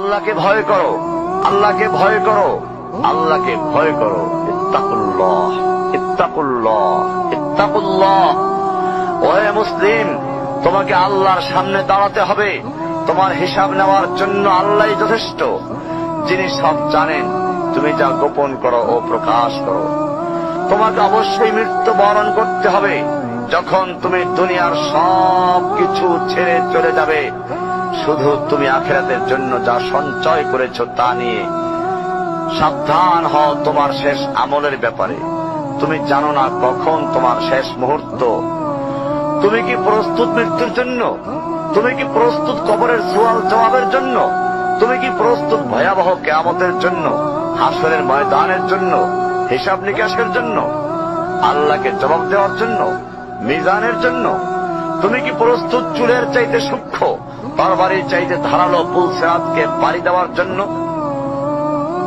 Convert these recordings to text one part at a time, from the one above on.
আল্লাহকে ভয় করো, আল্লাহকে ভয় করো, আল্লাহকে ভয় করো। ইত্তাকুল্লাহ, ইত্তাকুল্লাহ, ইত্তাকুল্লাহ। ওহে মুসলিম, তোমাকে আল্লাহর সামনে দাঁড়াতে হবে। তোমার হিসাব নেওয়ার জন্য আল্লাহই যথেষ্ট, যিনি সব জানেন। তুমি যা গোপন করো ও প্রকাশ করো। তোমাকে অবশ্যই মৃত্যু বরণ করতে হবে। যখন তুমি দুনিয়ার সব কিছু ছেড়ে চলে যাবে, শুধু তুমি আখিরাতের জন্য যা সঞ্চয় করেছ তা নিয়ে সাবধান হও তোমার শেষ আমলের ব্যাপারে। তুমি জানো না কখন তোমার শেষ মুহূর্ত। তুমি কি প্রস্তুত মৃত্যুর জন্য? তুমি কি প্রস্তুত কবরের সওয়াল জবাবের জন্য? তুমি কি প্রস্তুত ভয়াবহ কিয়ামতের জন্য, হাসরের ময়দানের জন্য, হিসাব নিকাশের জন্য, আল্লাহকে জবাব দেওয়ার জন্য, মিজানের জন্য? তুমি কি প্রস্তুত চুলের চাইতে সূক্ষ্ম, তরবারির চাইতে ধারালো পুলসিরাতকে পাড়ি দেওয়ার জন্য?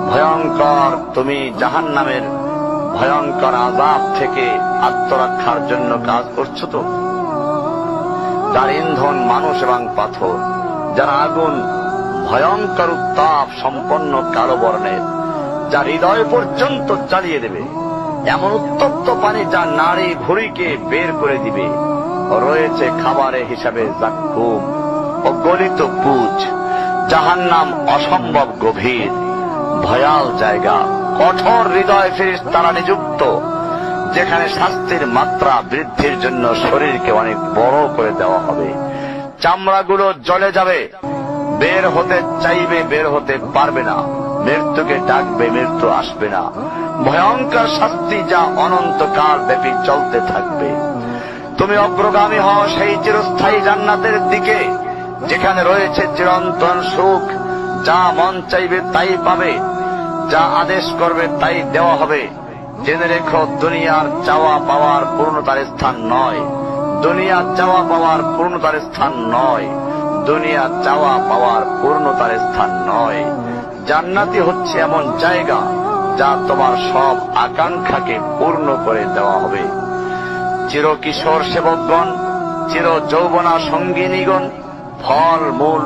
ভয়ঙ্কর তুমি জাহান্নামের ভয়ঙ্কর আযাব থেকে আত্মরক্ষার জন্য কাজ করছো তো? যার ইন্ধন মানুষ এবং পাথর, যার আগুন ভয়ঙ্কর উত্তাপ সম্পন্ন কালো বর্ণের, যা হৃদয় পর্যন্ত জ্বালিয়ে দেবে, এমন উত্তপ্ত পানি যা নাড়ি ভুঁড়িকে বের করে দিবে। রয়েছে খাবারের হিসাবে জাক্কুম ও গলিত পুজ। জাহান্নাম অসম্ভব গভীর, ভয়াল জায়গা, কঠোর হৃদয় ফেরেশতারা নিযুক্ত, যেখানে শাস্তির মাত্রা বৃদ্ধির জন্য শরীরকে অনেক বড় করে দেওয়া হবে। চামড়াগুলো জ্বলে যাবে, বের হতে চাইবে, বের হতে পারবে না। মৃত্যুকে ডাকবে, মৃত্যু আসবে না। ভয়ঙ্কর শাস্তি যা অনন্তকাল ব্যাপী চলতে থাকবে। তুমি অগ্রগামী হও সেই চিরস্থায়ী জান্নাতের দিকে, যেখানে রয়েছে চিরন্তন সুখ। যা মন চাইবে তাই পাবে, যা আদেশ করবে তাই দেওয়া হবে। জেনে রেখো, দুনিয়ার চাওয়া পাওয়ার পূর্ণতার স্থান নয়। দুনিয়া চাওয়া পাওয়ার পূর্ণতার স্থান নয়। দুনিয়া চাওয়া পাওয়ার পূর্ণতার স্থান নয়। জান্নাতি হচ্ছে এমন জায়গা যা তোমার সব আকাঙ্ক্ষাকে পূর্ণ করে দেওয়া হবে। চির কিশোর সেবকগণ, চির যৌবনা সঙ্গিনীগণ, ফল মূল,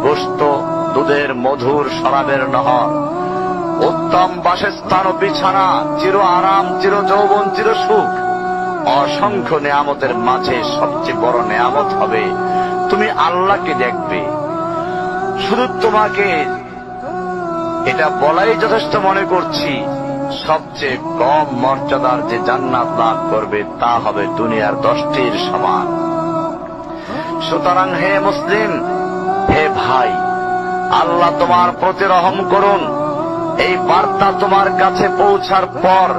গোশত, দুধের মধুর শরাবের নহর, উত্তম বাসস্থান ও বিছানা, চির আরাম, চির যৌবন, চির সুখ, অসংখ্য নেয়ামতের মাঝে সবচেয়ে বড় নেয়ামত হবে তুমি আল্লাহকে দেখবে। শুধু তোমাকে এটা বলাই যথেষ্ট মনে করছি, সবচেয়ে কম মর্যাদার যে জান্নাত লাভ করবে তা হবে দুনিয়ার 10টির সমান। সুতরাং হে মুসলিম, হে ভাই, আল্লাহ তোমার প্রতি রহম করুন। এই বার্তা তোমার কাছে পৌঁছার পর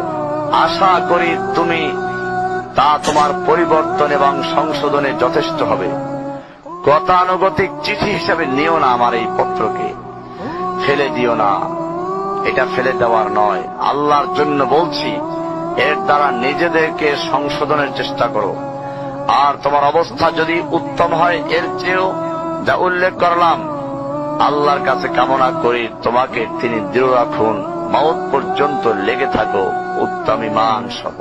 আশা করি তুমি তা তোমার পরিবর্তন এবং সংশোধনে যথেষ্ট হবে। গতানুগতিক চিঠি হিসেবে নিও না আমার এই পত্রকে, ফেলে দিও না। এটা ফেলে দেওয়ার নয়, আল্লাহর জন্য বলছি। এর দ্বারা নিজেদেরকে সংশোধনের চেষ্টা করো। আর তোমার অবস্থা যদি উত্তম হয় এর চেয়েও, যা উল্লেখ করলাম, আল্লাহর কাছে কামনা করি তোমাকে তিনি দৃঢ় রাখুন, মওত পর্যন্ত লেগে থাকো উত্তম ঈমান সহ।